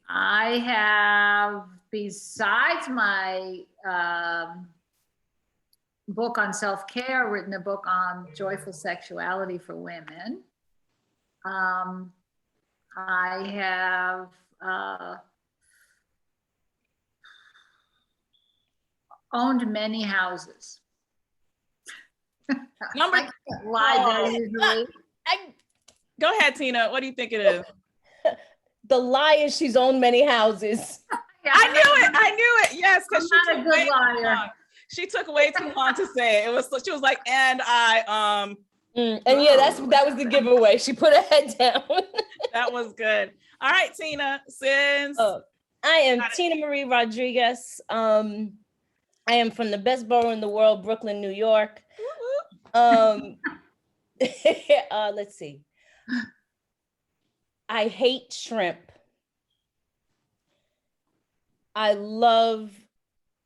I have, besides my book on self-care, written a book on joyful sexuality for women. I have owned many houses. Number I can't lie very easily. Go ahead, Tina. What do you think it is? The lie is she's owned many houses. Yeah, I knew it. Yes, because I'm not a good liar. She took way too long to say it. She was like, and I and yeah, that was the giveaway. She put her head down. That was good. All right, Tina. Since I am Tina Marie Rodriguez. I am from the best borough in the world, Brooklyn, New York. Let's see. I hate shrimp. I love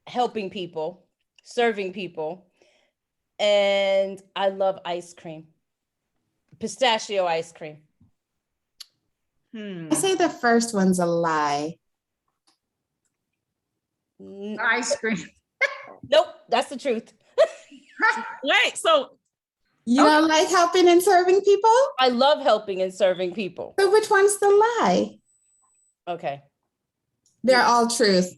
helping people, serving people, and I love ice cream. Pistachio ice cream. I say the first one's a lie. Ice cream. Nope, that's the truth. Wait, so you don't like helping and serving people? I love helping and serving people. So which one's the lie? Okay. They're all truth.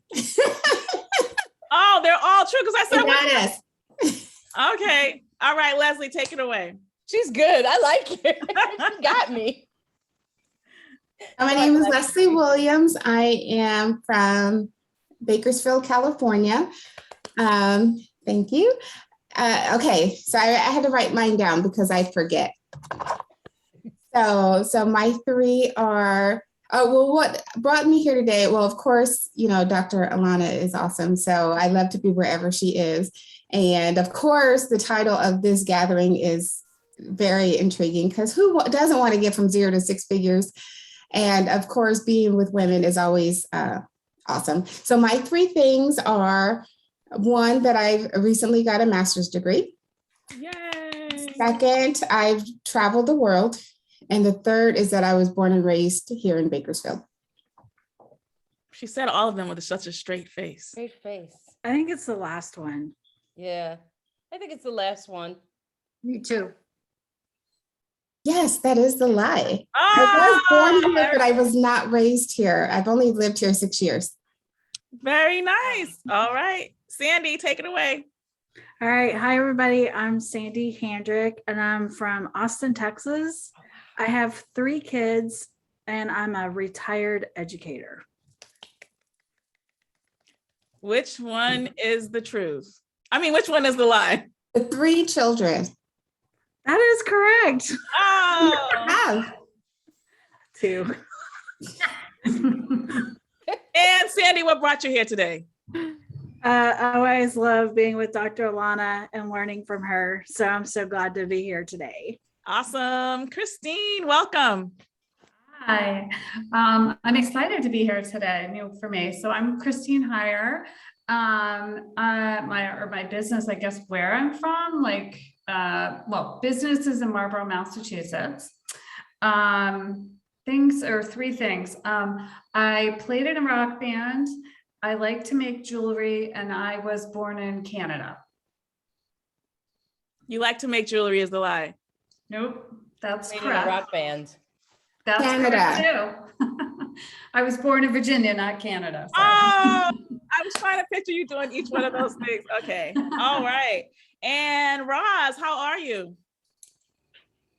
Oh, they're all true because I said Yes. Okay. All right, Leslie, take it away. She's good. I like it. She got me. My name is Leslie Williams. I am from Bakersfield, California. Thank you. Okay, so I had to write mine down because I forget. So my three are, what brought me here today? Well, of course, Dr. Alana is awesome. So I love to be wherever she is. And of course, the title of this gathering is very intriguing because who doesn't want to get from 0 to 6 figures? And of course, being with women is always awesome. So my three things are, one, that I've recently got a master's degree. Yay. Second, I've traveled the world. And the third is that I was born and raised here in Bakersfield. She said all of them with such a straight face. Straight face. I think it's the last one. Yeah, I think it's the last one. Me too. Yes, that is the lie. Oh, I was born here, but I was not raised here. I've only lived here 6 years. Very nice. All right. Sandy, take it away. All right. Hi, everybody. I'm Sandy Handrick, and I'm from Austin, Texas. I have 3 kids, and I'm a retired educator. Which one is the truth? I mean, which one is the lie? The 3 children. That is correct. Oh. Have. 2. And Sandy, what brought you here today? I always love being with Dr. Alana and learning from her. So I'm so glad to be here today. Awesome. Christine, welcome. Hi, I'm excited to be here today, new for me. So I'm Christine Heyer. My business, I guess where I'm from, business is in Marlborough, Massachusetts. Three things. I played in a rock band. I like to make jewelry, and I was born in Canada. You like to make jewelry is the lie. Nope, that's Played correct. in a rock band. That's Canada. correct too. I was born in Virginia, not Canada. So. Oh, I was trying to picture you doing each one of those things. Okay. All right. And Roz, how are you?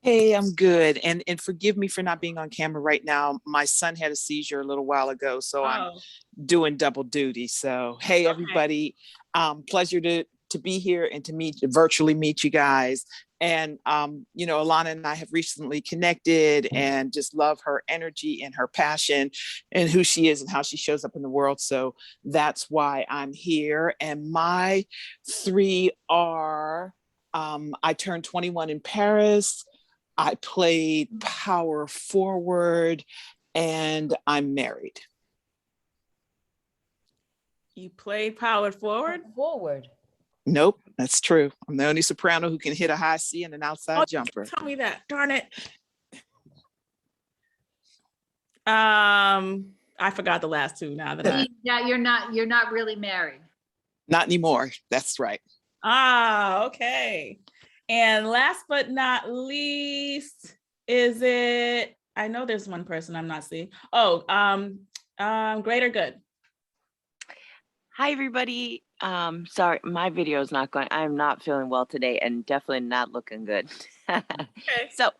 Hey, I'm good. And forgive me for not being on camera right now. My son had a seizure a little while ago, so I'm doing double duty. So, hey, everybody, pleasure to be here and to virtually meet you guys. And, Alana and I have recently connected and just love her energy and her passion and who she is and how she shows up in the world. So that's why I'm here. And my 3 are, I turned 21 in Paris. I played power forward, and I'm married. You played power forward? Forward. Nope, that's true. I'm the only soprano who can hit a high C and an outside jumper. Tell me that. Darn it. I forgot the last two now that I. Yeah, you're not really married. Not anymore. That's right. Okay. And last but not least, is it, I know there's one person I'm not seeing. Oh, Greater Good. Hi, everybody. Sorry, my video is not going. I'm not feeling well today and definitely not looking good. Okay. So,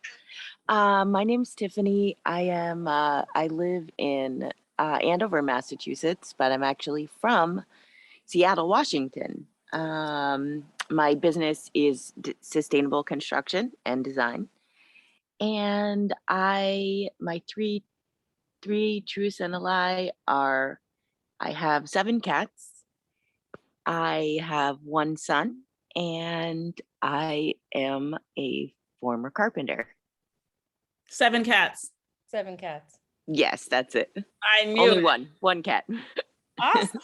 my name's Tiffany. I live in Andover, Massachusetts, but I'm actually from Seattle, Washington. My business is sustainable construction and design. And my three truths and a lie are I have 7 cats. I have 1 son, and I am a former carpenter. 7 cats. 7 cats. Yes, that's it. I knew Only it. one cat. Awesome.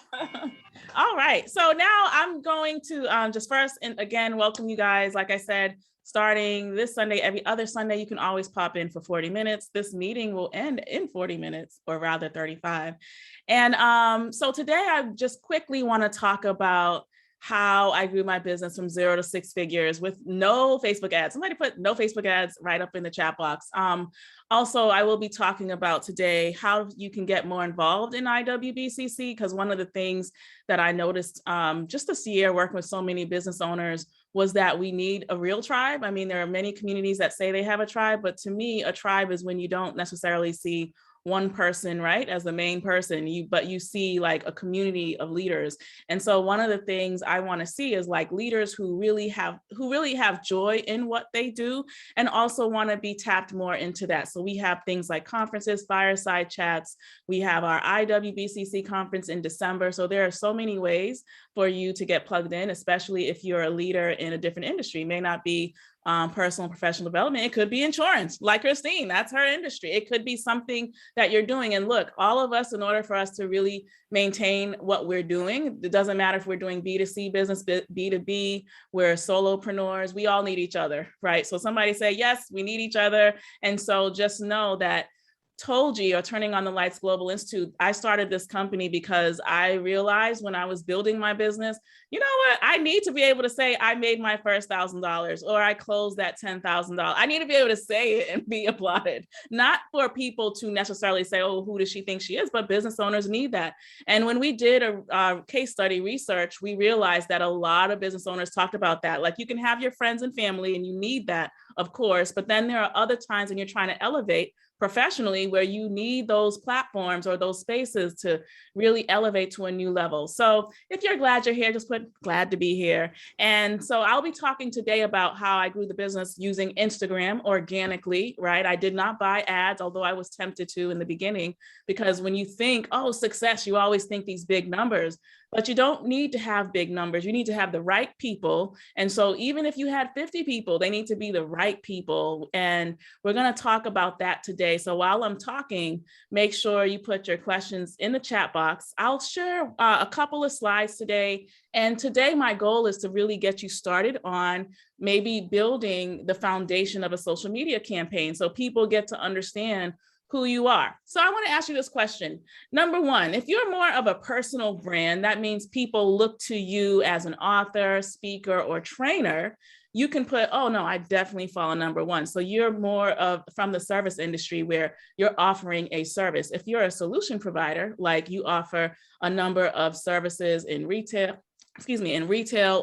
All right. So now I'm going to just first, and again, welcome you guys. Like I said, starting this Sunday, every other Sunday, you can always pop in for 40 minutes. This meeting will end in 40 minutes, or rather 35. And so today I just quickly want to talk about how I grew my business from 0 to 6 figures with no Facebook ads. Somebody put no Facebook ads right up in the chat box. Also, I will be talking about today how you can get more involved in IWBCC, because one of the things that I noticed just this year working with so many business owners was that we need a real tribe. I mean, there are many communities that say they have a tribe, but to me, a tribe is when you don't necessarily see one person, right, as the main person, but you see like a community of leaders. And so one of the things I want to see is like leaders who really have joy in what they do and also want to be tapped more into that. So we have things like conferences, fireside chats. We have our IWBCC conference in December. So there are so many ways for you to get plugged in, especially if you're a leader in a different industry. It may not be personal and professional development. It could be insurance, like Christine, that's her industry. It could be something that you're doing. And look, all of us, in order for us to really maintain what we're doing, it doesn't matter if we're doing B2C business, B2B, we're solopreneurs, we all need each other, right? So somebody say, yes, we need each other. And so just know that Tolji, or Turning on the Lights Global Institute, I started this company because I realized when I was building my business, you know what, I need to be able to say I made my first $1,000 or I closed that $10,000. I need to be able to say it and be applauded, not for people to necessarily say, oh, who does she think she is? But business owners need that. And when we did a case study research, we realized that a lot of business owners talked about that. Like, you can have your friends and family and you need that, of course, but then there are other times when you're trying to elevate professionally where you need those platforms or those spaces to really elevate to a new level. So if you're glad you're here, just put glad to be here. And so I'll be talking today about how I grew the business using Instagram organically, right? I did not buy ads, although I was tempted to in the beginning, because when you think, oh, success, you always think these big numbers. But you don't need to have big numbers. You need to have the right people. And so even if you had 50 people, they need to be the right people. And we're going to talk about that today. So while I'm talking, make sure you put your questions in the chat box. I'll share a couple of slides today. And today, my goal is to really get you started on maybe building the foundation of a social media campaign so people get to understand who you are. So I want to ask you this question. Number one, if you're more of a personal brand, that means people look to you as an author, speaker, or trainer. You can put, oh no, I definitely fall on number one. So you're more of from the service industry where you're offering a service. If you're a solution provider, like you offer a number of services in retail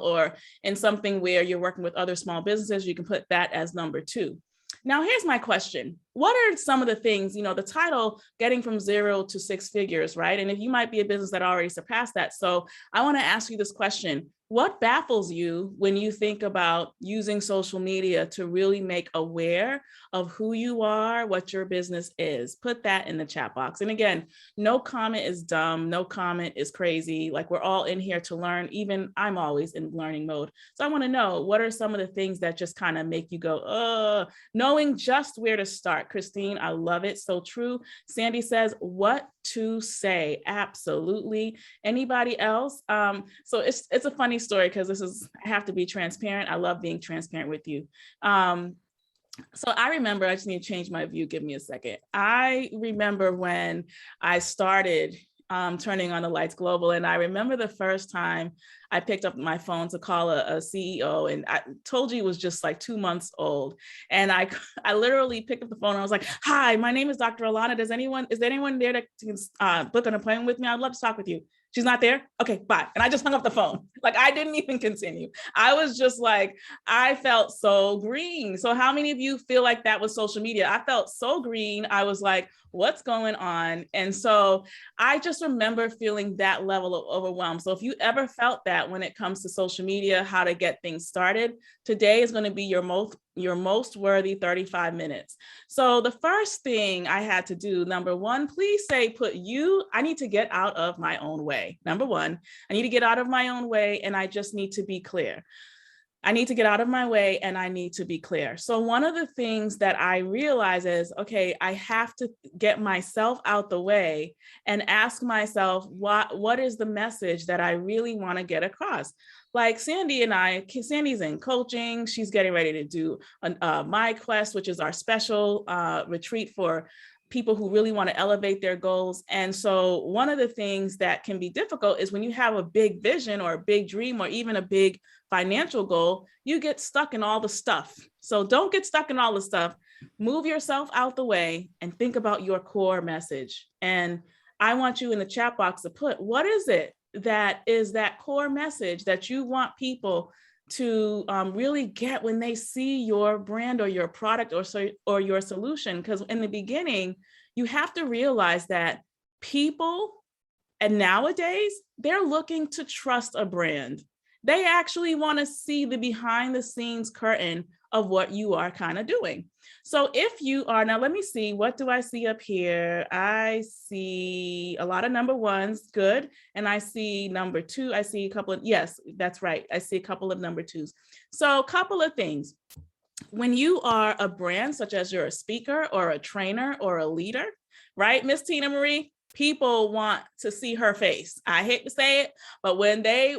or in something where you're working with other small businesses, you can put that as number two. Now, here's my question. What are some of the things, the title, getting from 0 to 6 figures, right? And if you might be a business that already surpassed that. So I want to ask you this question. What baffles you when you think about using social media to really make aware of who you are, what your business is? Put that in the chat box. And again, no comment is dumb. No comment is crazy. Like, we're all in here to learn. Even I'm always in learning mode. So I want to know, what are some of the things that just kind of make you go, knowing just where to start. Christine, I love it. So true. Sandy says, what to say? Absolutely. Anybody else? So it's a funny story because I have to be transparent. I love being transparent with you. So I remember, I just need to change my view. Give me a second. I remember when I started turning on the lights global. And I remember the first time I picked up my phone to call a CEO, and I told you it was just like 2 months old. And I literally picked up the phone and I was like, hi, my name is Dr. Alana. Is there anyone there that can book an appointment with me? I'd love to talk with you. She's not there? Okay, bye. And I just hung up the phone. Like, I didn't even continue. I was just like, I felt so green. So how many of you feel like that with social media? I felt so green. I was like, what's going on? And so I just remember feeling that level of overwhelm. So if you ever felt that when it comes to social media, how to get things started, today is going to be your most worthy 35 minutes. So the first thing I had to do, number one, please say, I need to get out of my own way. Number one, I need to get out of my own way, and I just need to be clear. I need to get out of my way and I need to be clear. So one of the things that I realize is, okay, I have to get myself out the way and ask myself, what is the message that I really want to get across? Like Sandy's in coaching. She's getting ready to do My Quest, which is our special retreat for people who really want to elevate their goals. And so one of the things that can be difficult is when you have a big vision or a big dream or even a big financial goal, you get stuck in all the stuff. So don't get stuck in all the stuff. Move yourself out the way and think about your core message. And I want you in the chat box to put, what is it that is that core message that you want people to really get when they see your brand or your product or your solution? Because in the beginning, you have to realize that people, and nowadays, they're looking to trust a brand. They actually want to see the behind the scenes curtain of what you are kind of doing. So if you are, now let me see, what do I see up here? I see a lot of number ones, good. And I see number two, I see a couple of, yes, that's right. I see a couple of number twos. So a couple of things. When you are a brand, such as you're a speaker or a trainer or a leader, right, Miss Tina Marie? People want to see her face. I hate to say it, but when they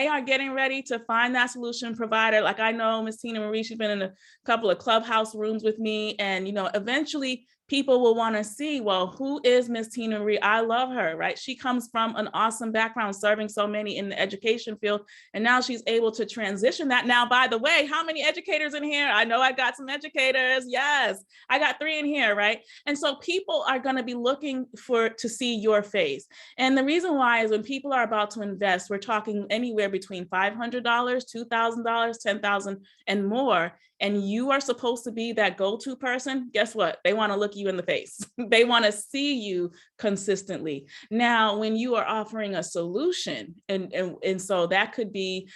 are getting ready to find that solution provider, like I know Miss Tina Marie, she's been in a couple of clubhouse rooms with me, and eventually people will want to see, well, who is Miss Tina Marie? I love her, right? She comes from an awesome background, serving so many in the education field, and now she's able to transition that. Now, by the way, how many educators in here? I know I got some educators. Yes, I got 3 in here, right? And so people are going to be looking to see your face. And the reason why is when people are about to invest, we're talking anywhere between $500, $2,000, $10,000 and more. And you are supposed to be that go-to person. Guess what? They want to look you in the face. They want to see you consistently. Now, when you are offering a solution, and so that could be,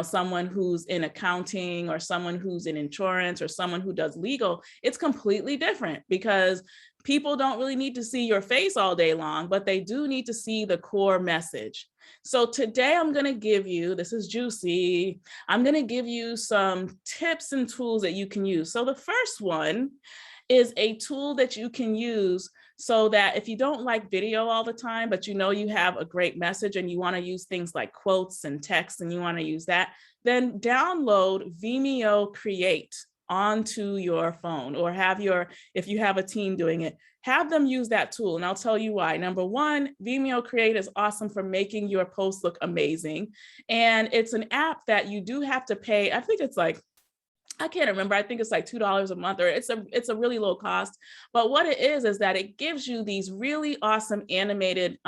someone who's in accounting or someone who's in insurance or someone who does legal, it's completely different because people don't really need to see your face all day long, but they do need to see the core message. So today I'm going to give you, this is juicy, I'm going to give you some tips and tools that you can use. So the first one is a tool that you can use so that if you don't like video all the time, but you have a great message and you want to use things like quotes and text and you want to use that, then download Vimeo Create onto your phone, or if you have a team doing it, have them use that tool. And I'll tell you why. Number one, Vimeo Create is awesome for making your posts look amazing. And it's an app that you do have to pay. I think it's like, I can't remember. I think it's like $2 a month, or it's a really low cost. But what it is that it gives you these really awesome animated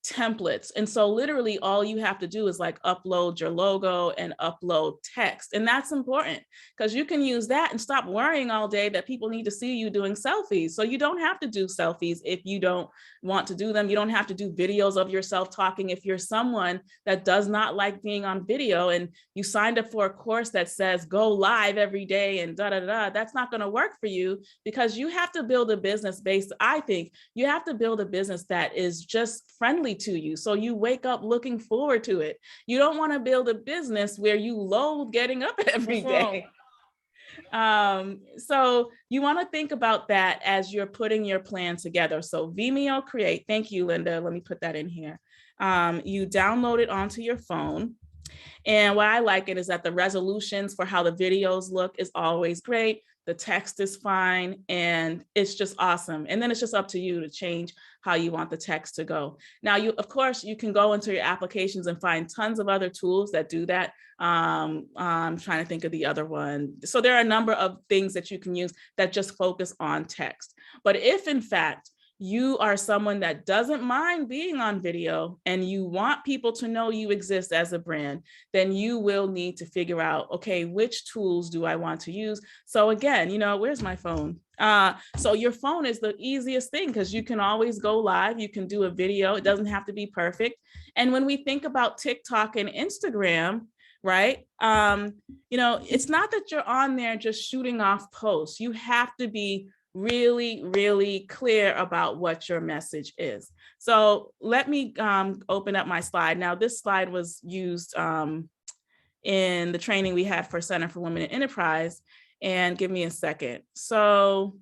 templates. And so literally all you have to do is like upload your logo and upload text. And that's important because you can use that and stop worrying all day that people need to see you doing selfies. So you don't have to do selfies if you don't want to do them. You don't have to do videos of yourself talking. If you're someone that does not like being on video and you signed up for a course that says go live every day and that's not going to work for you, because you have to build a business I think you have to build a business that is just friendly to you. So you wake up looking forward to it. You don't want to build a business where you loathe getting up every day. So you want to think about that as you're putting your plan together. So Vimeo Create, thank you, Linda. Let me put that in here. You download it onto your phone. And why I like it is that the resolutions for how the videos look is always great. the text is fine, and it's just awesome. And then it's just up to you to change how you want the text to go. Now, of course, you can go into your applications and find tons of other tools that do that. I'm trying to think of the other one. So there are a number of things that you can use that just focus on text. But if in fact, you are someone that doesn't mind being on video and you want people to know you exist as a brand, then you will need to figure out, okay, which tools do I want to use? So again, where's my phone? So your phone is the easiest thing because you can always go live. You can do a video. It doesn't have to be perfect. And when we think about TikTok and Instagram, right? It's not that you're on there just shooting off posts. You have to be really, really clear about what your message is. So let me open up my slide. Now, this slide was used in the training we had for Center for Women in Enterprise. And give me a second. So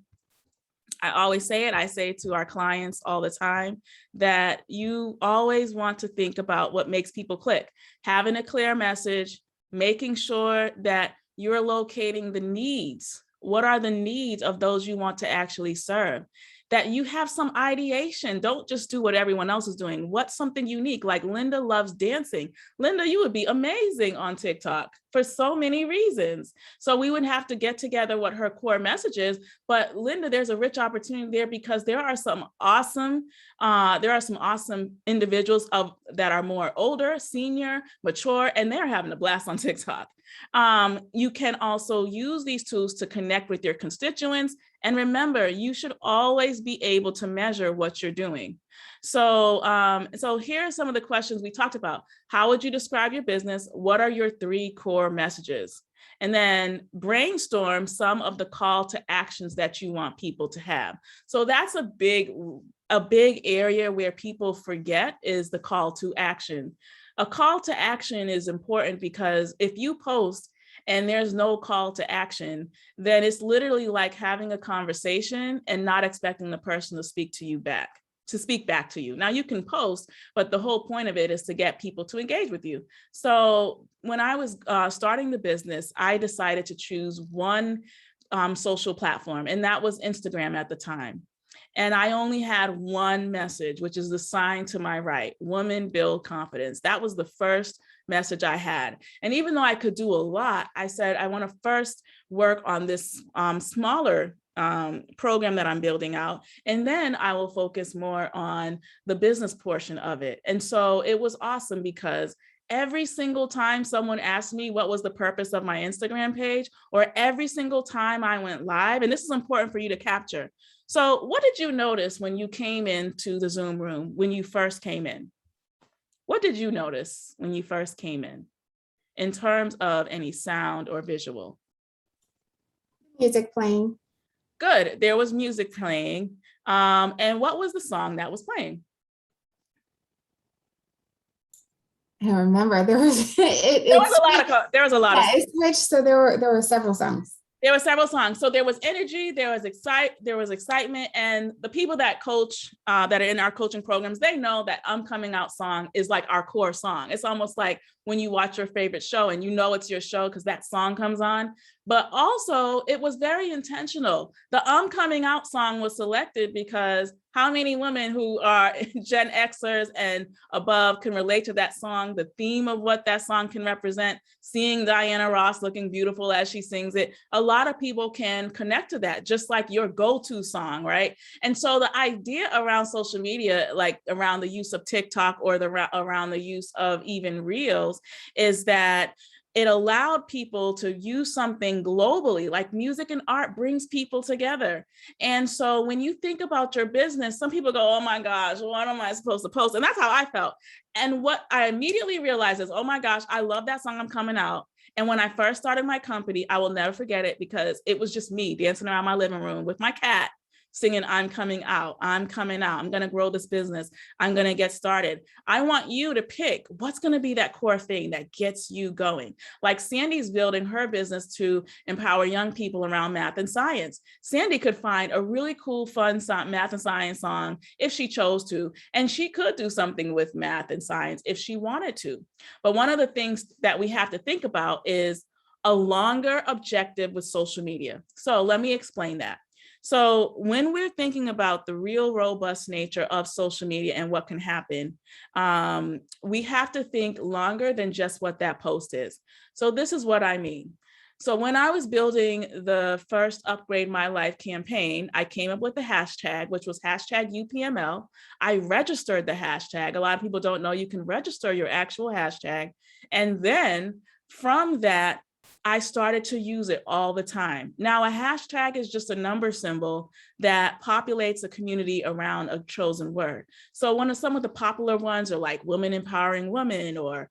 I always say it, I say to our clients all the time that you always want to think about what makes people click. Having a clear message, making sure that you're locating the needs. What are the needs of those you want to actually serve? That you have some ideation. Don't just do what everyone else is doing. What's something unique? Like Linda loves dancing. Linda, you would be amazing on TikTok for so many reasons. So we would have to get together what her core message is. But Linda, there's a rich opportunity there because there are some awesome individuals that are more older, senior, mature, and they're having a blast on TikTok. You can also use these tools to connect with your constituents. And remember, you should always be able to measure what you're doing. So here are some of the questions we talked about. How would you describe your business? What are your 3 core messages? And then brainstorm some of the call to actions that you want people to have. So that's a big area where people forget is the call to action. A call to action is important because if you post and there's no call to action, then it's literally like having a conversation and not expecting the person to speak back to you. Now you can post, but the whole point of it is to get people to engage with you. So when I was starting the business, I decided to choose one social platform, and that was Instagram at the time. And I only had one message, which is the sign to my right, women build confidence. That was the first message I had. And even though I could do a lot, I said, I want to first work on this smaller program that I'm building out. And then I will focus more on the business portion of it. And so it was awesome because every single time someone asked me what was the purpose of my Instagram page, or every single time I went live, and this is important for you to capture. So what did you notice when you came into the Zoom room, when you first came in? What did you notice when you first came in terms of any sound or visual? Music playing. Good, there was music playing. And what was the song that was playing? I don't remember. There was a lot of it switched, so there were several songs. There were several songs. So there was energy, there was excitement, and the people that coach, that are in our coaching programs, they know that I'm Coming Out song is like our core song. It's almost like when you watch your favorite show and you know it's your show because that song comes on. But also it was very intentional. The I'm Coming Out song was selected because how many women who are Gen Xers and above can relate to that song, the theme of what that song can represent, seeing Diana Ross looking beautiful as she sings it. A lot of people can connect to that, just like your go-to song, right? And so the idea around social media, like around the use of TikTok or around the use of even Reels, is that it allowed people to use something globally, like music and art brings people together. And so when you think about your business, some people go, oh my gosh, what am I supposed to post? And that's how I felt. And what I immediately realized is, oh my gosh, I love that song, I'm Coming Out. And when I first started my company, I will never forget it because it was just me dancing around my living room with my cat, singing, I'm coming out, I'm coming out, I'm gonna grow this business, I'm gonna get started. I want you to pick what's gonna be that core thing that gets you going. Like Sandy's building her business to empower young people around math and science. Sandy could find a really cool, fun math and science song if she chose to, and she could do something with math and science if she wanted to. But one of the things that we have to think about is, a longer objective with social media. So let me explain that. So when we're thinking about the real robust nature of social media and what can happen, we have to think longer than just what that post is. So this is what I mean. So when I was building the first Upgrade My Life campaign, I came up with the hashtag, which was hashtag UPML. I registered the hashtag. A lot of people don't know you can register your actual hashtag. And then from that, I started to use it all the time. Now, a hashtag is just a number symbol that populates a community around a chosen word. So one of some of the popular ones are like women empowering women, or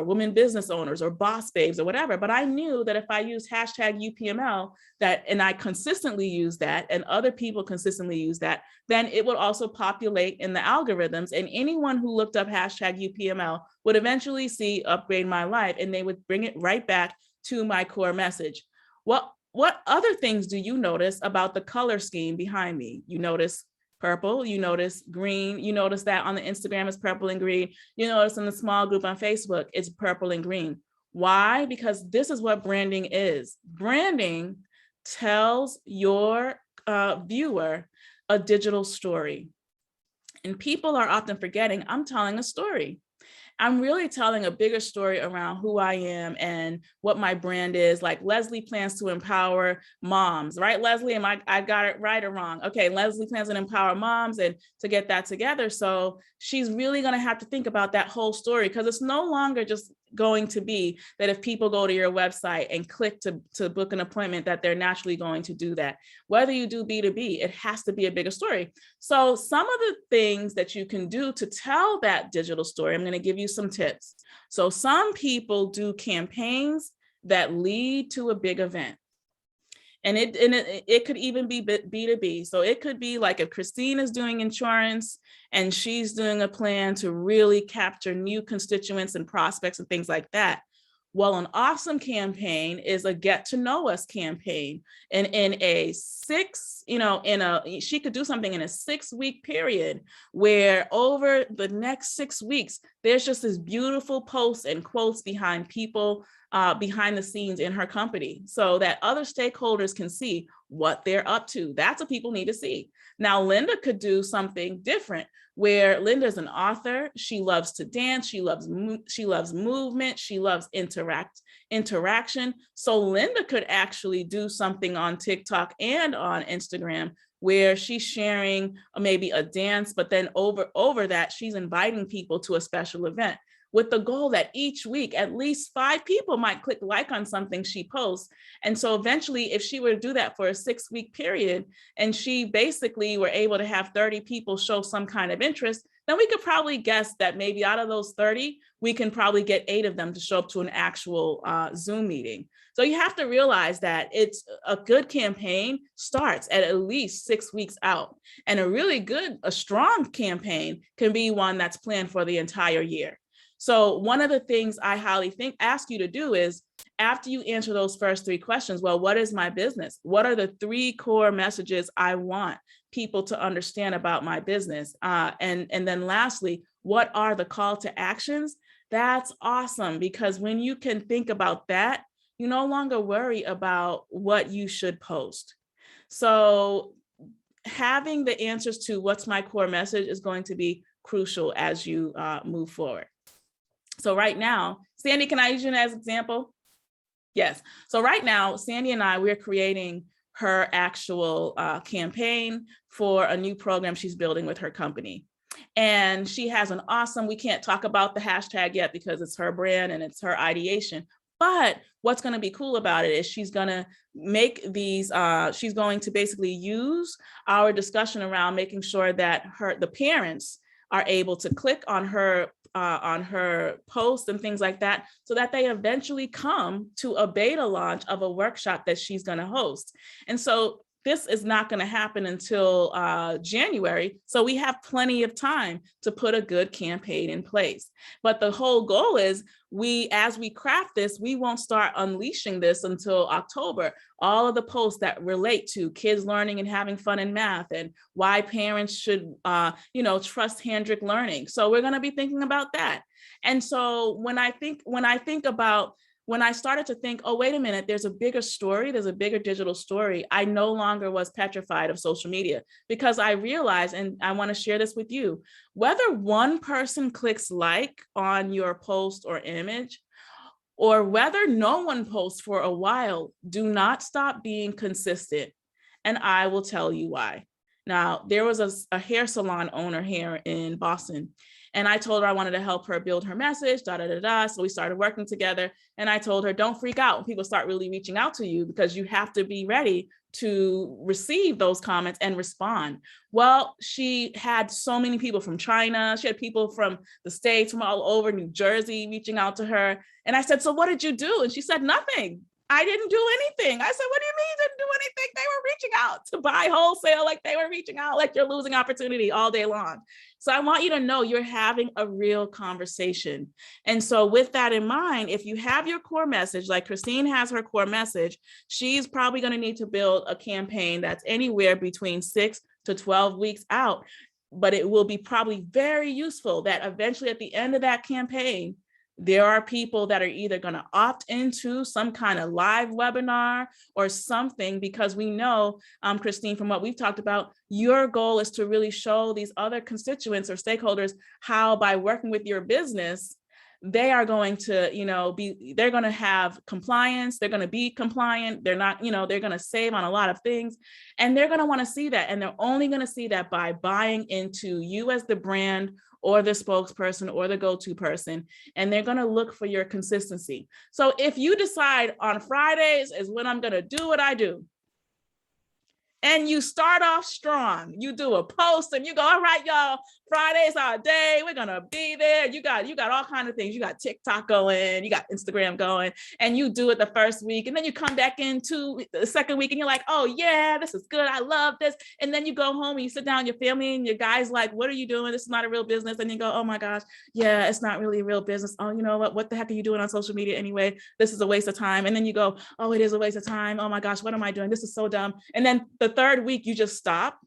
women business owners, or boss babes, or whatever. But I knew that if I used hashtag UPML, and I consistently use that, and other people consistently use that, then it would also populate in the algorithms. And anyone who looked up hashtag UPML would eventually see Upgrade My Life, and they would bring it right back to my core message. What other things do you notice about the color scheme behind me? You notice purple, you notice green, you notice that on the Instagram it's purple and green, you notice in the small group on Facebook it's purple and green. Why? Because this is what branding is. Branding tells your viewer a digital story. And people are often forgetting, I'm telling a story. I'm really telling a bigger story around who I am and what my brand is. Like Leslie plans to empower moms, right? Leslie, I got it right or wrong? Okay, Leslie plans to empower moms and to get that together. So she's really gonna have to think about that whole story, because it's no longer just going to be that if people go to your website and click to book an appointment, that they're naturally going to do that. Whether you do B2B, it has to be a bigger story. So some of the things that you can do to tell that digital story, I'm going to give you some tips. So some people do campaigns that lead to a big event. And it could even be B2B. So it could be like if Christine is doing insurance and she's doing a plan to really capture new constituents and prospects and things like that. Well, an awesome campaign is a get to know us campaign. And she could do something in a 6-week period where over the next 6 weeks, there's just this beautiful posts and quotes behind people behind the scenes in her company, so that other stakeholders can see what they're up to. That's what people need to see. Now, Linda could do something different, where Linda's an author. She loves to dance. She loves movement. She loves interaction. So Linda could actually do something on TikTok and on Instagram where she's sharing maybe a dance, but then over that, she's inviting people to a special event, with the goal that each week, at least 5 people might click like on something she posts. And so eventually, if she were to do that for a 6-week period, and she basically were able to have 30 people show some kind of interest, then we could probably guess that maybe out of those 30, we can probably get 8 of them to show up to an actual Zoom meeting. So you have to realize that it's a good campaign starts at least 6 weeks out. And a strong campaign can be one that's planned for the entire year. So one of the things I highly ask you to do is, after you answer those first 3 questions, well, what is my business? What are the 3 core messages I want people to understand about my business? And then lastly, what are the call to actions? That's awesome, because when you can think about that, you no longer worry about what you should post. So having the answers to what's my core message is going to be crucial as you move forward. So right now, Sandy, can I use you as an example? Yes. So right now, Sandy and we're creating her actual campaign for a new program she's building with her company. And she has an awesome, we can't talk about the hashtag yet because it's her brand and it's her ideation. But what's going to be cool about it is she's going to make these, she's going to basically use our discussion around making sure that the parents are able to click on her posts and things like that, so that they eventually come to a beta launch of a workshop that she's going to host. And so this is not going to happen until January. So we have plenty of time to put a good campaign in place. But the whole goal is as we craft this, we won't start unleashing this until October. All of the posts that relate to kids learning and having fun in math, and why parents should, trust Handrick learning. So we're going to be thinking about that. And so when I think about when I started to think, oh, wait a minute, there's a bigger story, there's a bigger digital story, I no longer was petrified of social media, because I realized, and I want to share this with you, whether one person clicks like on your post or image, or whether no one posts for a while, do not stop being consistent. And I will tell you why. Now, there was a hair salon owner here in Boston, and I told her I wanted to help her build her message, da, da, da, da. So we started working together, and I told her, don't freak out when people start really reaching out to you, because you have to be ready to receive those comments and respond. Well, she had so many people from China. She had people from the States, from all over New Jersey reaching out to her. And I said, so what did you do? And she said, nothing. I didn't do anything. I said, what do you mean you didn't do anything? They were reaching out to buy wholesale, like they were reaching out, like you're losing opportunity all day long. So I want you to know you're having a real conversation. And so with that in mind, if you have your core message, like Christine has her core message, she's probably going to need to build a campaign that's anywhere between 6 to 12 weeks out. But it will be probably very useful that eventually at the end of that campaign, there are people that are either going to opt into some kind of live webinar or something, because we know, Christine, from what we've talked about, your goal is to really show these other constituents or stakeholders how, by working with your business, they are going to, they're going to have compliance. They're going to be compliant. They're not, they're going to save on a lot of things, and they're going to want to see that. And they're only going to see that by buying into you as the brand or the spokesperson or the go-to person. And they're going to look for your consistency. So if you decide on Fridays is when I'm going to do what I do, and you start off strong, you do a post and you go, all right, y'all, Friday's our day. We're going to be there. You got all kinds of things. You got TikTok going, you got Instagram going, and you do it the first week. And then you come back into the second week and you're like, oh yeah, this is good. I love this. And then you go home and you sit down with your family and your guy's like, what are you doing? This is not a real business. And you go, oh my gosh, yeah, it's not really a real business. Oh, you know what the heck are you doing on social media anyway? This is a waste of time. And then you go, oh, it is a waste of time. Oh my gosh, what am I doing? This is so dumb. And then the third week you just stop.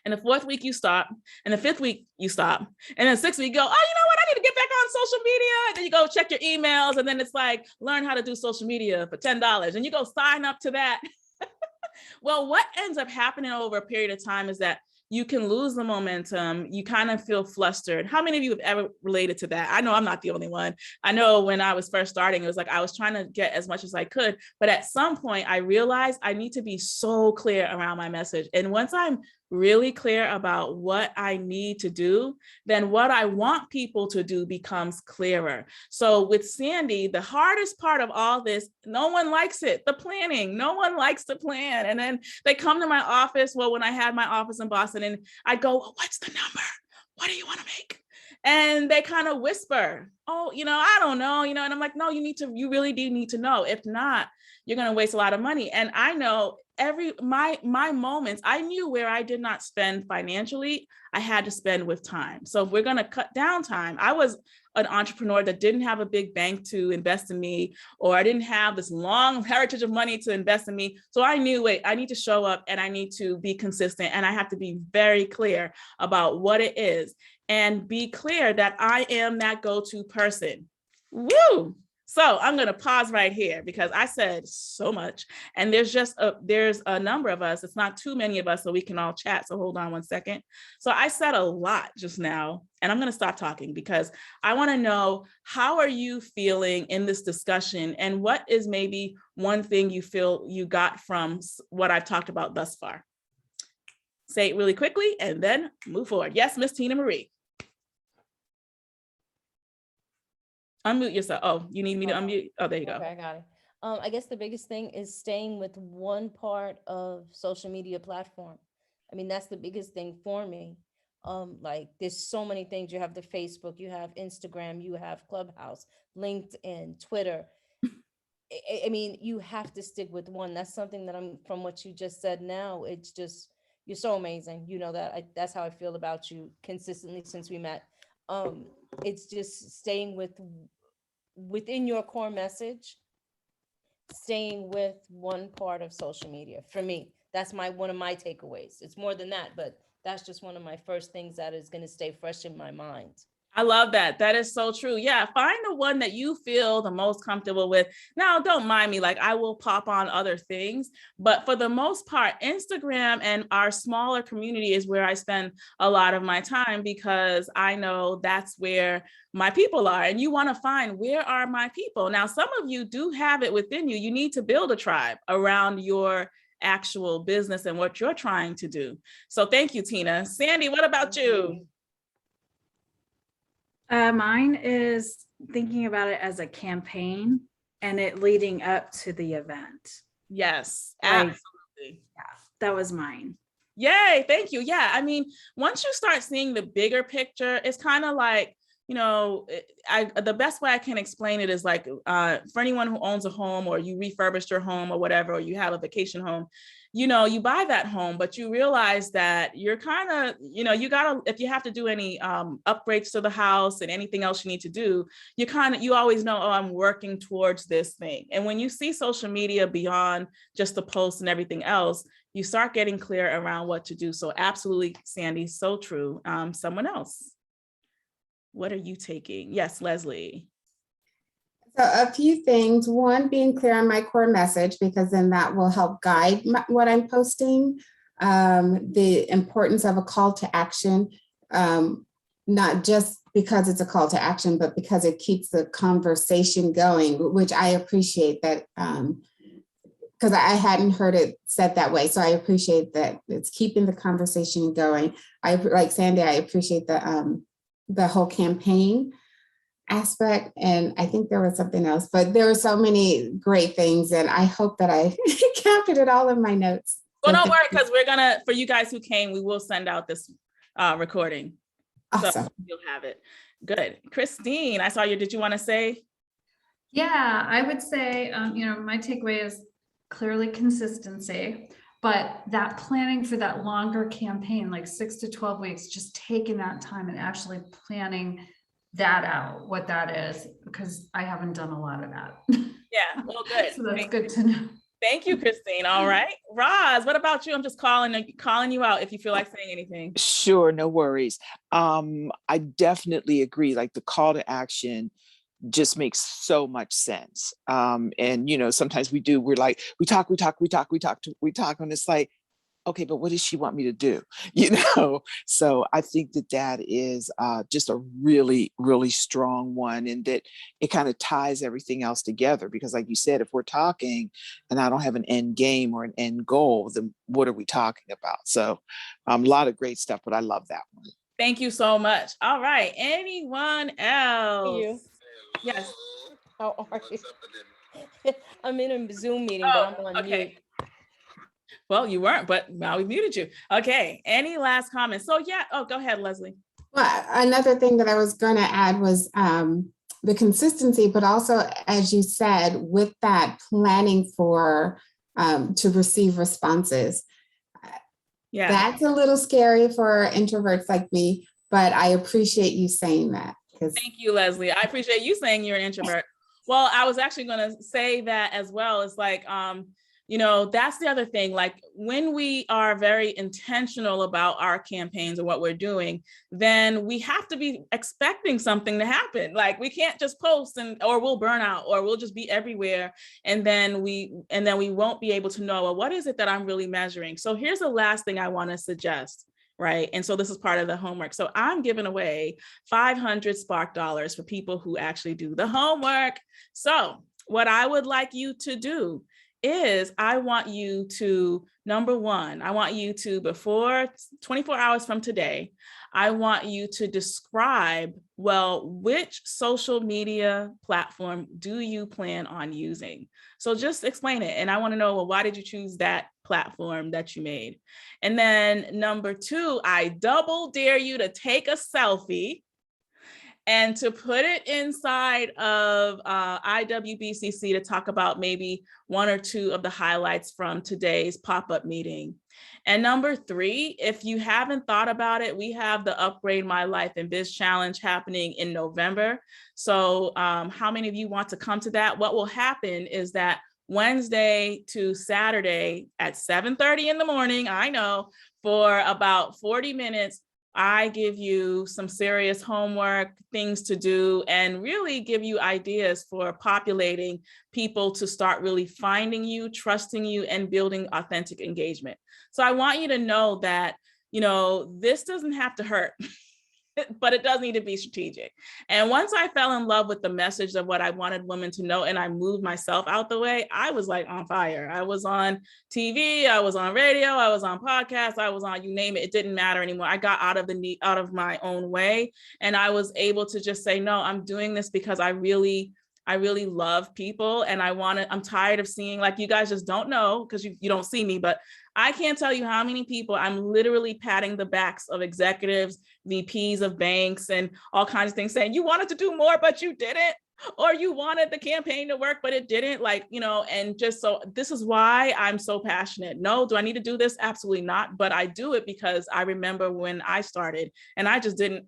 And the fourth week you stop, and the fifth week you stop, and then the sixth week you go, oh, you know what? I need to get back on social media. And then you go check your emails, and then it's like, learn how to do social media for $10, and you go sign up to that. Well, what ends up happening over a period of time is that you can lose the momentum. You kind of feel flustered. How many of you have ever related to that? I know I'm not the only one. I know when I was first starting, it was like I was trying to get as much as I could, but at some point I realized I need to be so clear around my message. And once I'm really clear about what I need to do, then what I want people to do becomes clearer. So with Sandy, the hardest part of all this, no one likes it, the planning. No one likes to plan. And then they come to my office. Well, when I had my office in Boston, and I go, well, what's the number? What do you want to make? And they kind of whisper, oh, I don't know, and I'm like, no, you really do need to know. If not, you're going to waste a lot of money. And I know my moments, I knew where I did not spend financially, I had to spend with time. So if we're going to cut down time, I was an entrepreneur that didn't have a big bank to invest in me, or I didn't have this long heritage of money to invest in me. So I knew, wait, I need to show up and I need to be consistent, and I have to be very clear about what it is and be clear that I am that go-to person. Woo! So I'm going to pause right here because I said so much, and there's a number of us. It's not too many of us, so we can all chat. So hold on one second. So I said a lot just now, and I'm going to stop talking because I want to know, how are you feeling in this discussion, and what is maybe one thing you feel you got from what I've talked about thus far? Say it really quickly and then move forward. Yes, Miss Tina Marie. Unmute yourself. Oh, you need me to unmute? Oh, there you go. Okay, I got it. I guess the biggest thing is staying with one part of social media platform. I mean, that's the biggest thing for me. Like there's so many things. You have the Facebook, you have Instagram, you have Clubhouse, LinkedIn, Twitter. I mean, you have to stick with one. That's something that from what you just said now, it's just, you're so amazing. You know that that's how I feel about you consistently since we met. It's just staying within your core message, staying with one part of social media. For me, that's one of my takeaways. It's more than that, but that's just one of my first things that is going to stay fresh in my mind. I love that. That is so true. Yeah. Find the one that you feel the most comfortable with. Now, don't mind me, like I will pop on other things, but for the most part, Instagram and our smaller community is where I spend a lot of my time, because I know that's where my people are. And you want to find, where are my people? Now, some of you do have it within you. You need to build a tribe around your actual business and what you're trying to do. So thank you, Tina. Sandy, what about you? Mine is thinking about it as a campaign and it leading up to the event. Yes, Like, absolutely. yeah, that was mine. Yay, thank you. Yeah, I mean, once you start seeing the bigger picture, it's kind of like, you know, the best way I can explain it is like, for anyone who owns a home, or you refurbished your home or whatever, or you have a vacation home, you know, you buy that home, but you realize that you're kind of, you know, you gotta, if you have to do any upgrades to the house and anything else you need to do, you always know, oh, I'm working towards this thing. And when you see social media beyond just the posts and everything else, you start getting clear around what to do. So absolutely, Sandy, so true. Someone else. What are you taking? Yes, Leslie. So a few things. One, being clear on my core message, because then that will help guide what I'm posting. The importance of a call to action, not just because it's a call to action, but because it keeps the conversation going, which I appreciate that, because I hadn't heard it said that way. So I appreciate that it's keeping the conversation going. Like Sandy, I appreciate the whole campaign aspect. And I think there was something else, but there were so many great things. And I hope that I captured it all in my notes. Well, don't worry, because we're gonna, for you guys who came, we will send out this recording. Awesome. So you'll have it. Good. Christine, I saw you. Did you want to say? Yeah, I would say, you know, my takeaway is clearly consistency, but that planning for that longer campaign, like 6 to 12 weeks, just taking that time and actually planning that out, what that is, because I haven't done a lot of that. Yeah, well, good. So that's good to know. Thank you, Christine. All right. Roz, what about you? I'm just calling you out if you feel like saying anything. Sure, no worries. I definitely agree. Like the call to action just makes so much sense. And you know, sometimes we're like, we talk, and it's like, okay, but what does she want me to do? You know, so I think that is just a really, really strong one, and that it kind of ties everything else together. Because like you said, if we're talking and I don't have an end game or an end goal, then what are we talking about? So a lot of great stuff, but I love that one. Thank you so much. All right, anyone else? You. Yes. How are you? I'm in a Zoom meeting, but I'm on mute. Well, you weren't, but now we muted you. Okay. Any last comments? So yeah. Oh, go ahead, Leslie. Well, another thing that I was going to add was the consistency, but also, as you said, with that planning for to receive responses. Yeah. That's a little scary for introverts like me, but I appreciate you saying that. Thank you, Leslie. I appreciate you saying you're an introvert. Well, I was actually going to say that as well. It's like, you know, that's the other thing. Like when we are very intentional about our campaigns and what we're doing, then we have to be expecting something to happen. Like we can't just post or we'll burn out, or we'll just be everywhere. And then we won't be able to know, well, what is it that I'm really measuring? So here's the last thing I want to suggest. Right. And so this is part of the homework. So I'm giving away 500 Spark dollars for people who actually do the homework. So what I would like you to do is I want you to, number one, I want you to, before 24 hours from today, I want you to describe, well, which social media platform do you plan on using? So just explain it. And I want to know, well, why did you choose that platform that you made? And then number two, I double dare you to take a selfie and to put it inside of IWBCC to talk about maybe one or two of the highlights from today's pop-up meeting. And number three, if you haven't thought about it, we have the Upgrade My Life and Biz Challenge happening in November. So how many of you want to come to that? What will happen is that Wednesday to Saturday at 7:30 in the morning, I know, for about 40 minutes, I give you some serious homework, things to do, and really give you ideas for populating people to start really finding you, trusting you, and building authentic engagement. So I want you to know that, this doesn't have to hurt. But it does need to be strategic. And once I fell in love with the message of what I wanted women to know, and I moved myself out the way, I was like on fire. I was on TV, I was on radio, I was on podcasts, I was on, you name it, it didn't matter anymore. I got out of my own way. And I was able to just say, no, I'm doing this because I really love people. And I'm tired of seeing, like, you guys just don't know because you don't see me, but I can't tell you how many people I'm literally patting the backs of executives, VPs of banks, and all kinds of things, saying, you wanted to do more, but you didn't, or you wanted the campaign to work, but it didn't, and just so this is why I'm so passionate. No, do I need to do this? Absolutely not. But I do it because I remember when I started, and I just didn't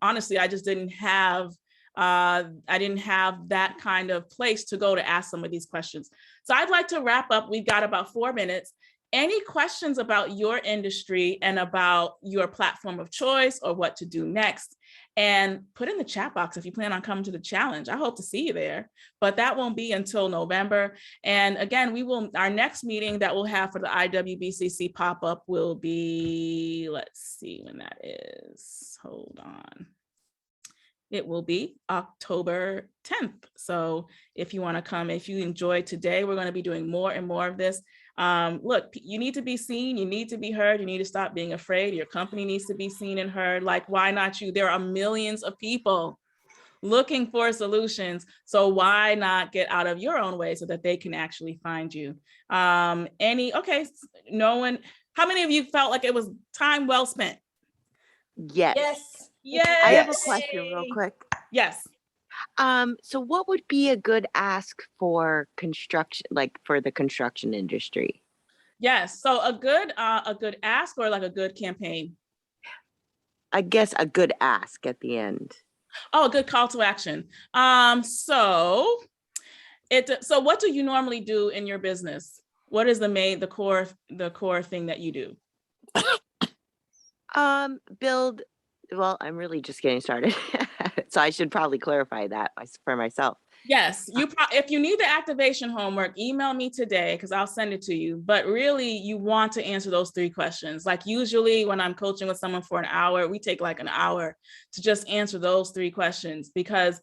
have that kind of place to go to ask some of these questions. So I'd like to wrap up. We've got about 4 minutes. Any questions about your industry and about your platform of choice or what to do next? And put in the chat box if you plan on coming to the challenge. I hope to see you there, but that won't be until November. And again, our next meeting that we'll have for the IWBCC pop-up will be, let's see when that is. Hold on. It will be October 10th. So if you want to come, if you enjoyed today, we're going to be doing more and more of this. Look, you need to be seen, you need to be heard, you need to stop being afraid. Your company needs to be seen and heard. Like, why not you? There are millions of people looking for solutions. So why not get out of your own way so that they can actually find you? No one, how many of you felt like it was time well spent? Yes. Yes. I have a question real quick. Yes. So what would be a good ask for construction, like for the construction industry? Yes. So a good ask, or like a good campaign? I guess a good ask at the end. Oh, a good call to action. So what do you normally do in your business? What is the core thing that you do? Well, I'm really just getting started. So I should probably clarify that for myself. Yes, if you need the activation homework, email me today because I'll send it to you. But really, you want to answer those 3 questions. Like, usually when I'm coaching with someone for an hour, we take like an hour to just answer those 3 questions, because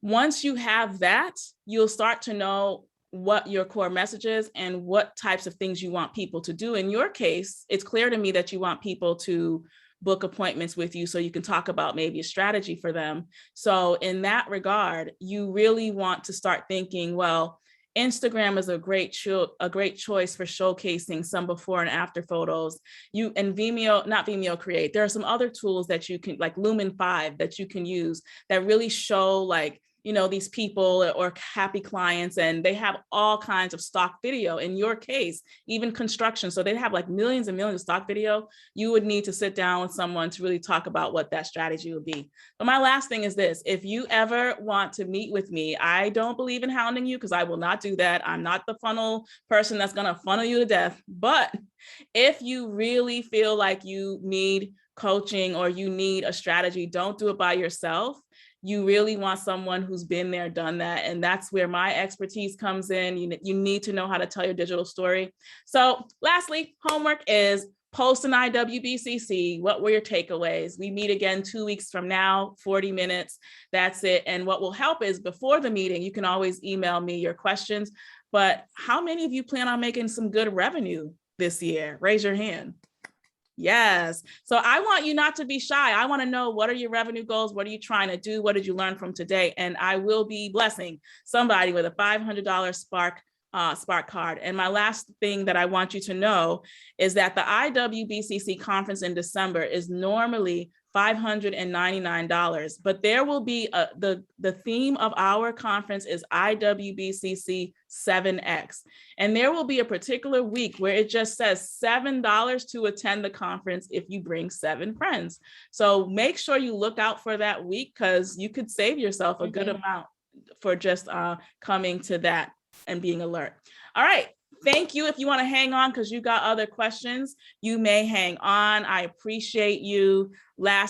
once you have that, you'll start to know what your core message is and what types of things you want people to do. In your case, it's clear to me that you want people to book appointments with you so you can talk about maybe a strategy for them. So in that regard, you really want to start thinking, well, Instagram is a great choice for showcasing some before and after photos. And Vimeo Create. There are some other tools that you can, like Lumen 5, that you can use that really show, like, these people or happy clients, and they have all kinds of stock video. In your case, even construction. So they have like millions and millions of stock video. You would need to sit down with someone to really talk about what that strategy would be. But my last thing is this: if you ever want to meet with me, I don't believe in hounding you, because I will not do that. I'm not the funnel person that's going to funnel you to death. But if you really feel like you need coaching or you need a strategy, don't do it by yourself. You really want someone who's been there, done that. And that's where my expertise comes in. You need to know how to tell your digital story. So lastly, homework is post an IWBCC. What were your takeaways? We meet again 2 weeks from now, 40 minutes. That's it. And what will help is, before the meeting, you can always email me your questions. But how many of you plan on making some good revenue this year? Raise your hand. Yes. So I want you not to be shy. I want to know, what are your revenue goals? What are you trying to do? What did you learn from today? And I will be blessing somebody with a $500 Spark card. And my last thing that I want you to know is that the IWBCC conference in December is normally $599, but there will be the theme of our conference is IWBCC 7X. And there will be a particular week where it just says $7 to attend the conference if you bring 7 friends. So make sure you look out for that week, because you could save yourself a good amount for just coming to that and being alert. All right. Thank you. If you want to hang on because you got other questions, you may hang on. I appreciate you. Last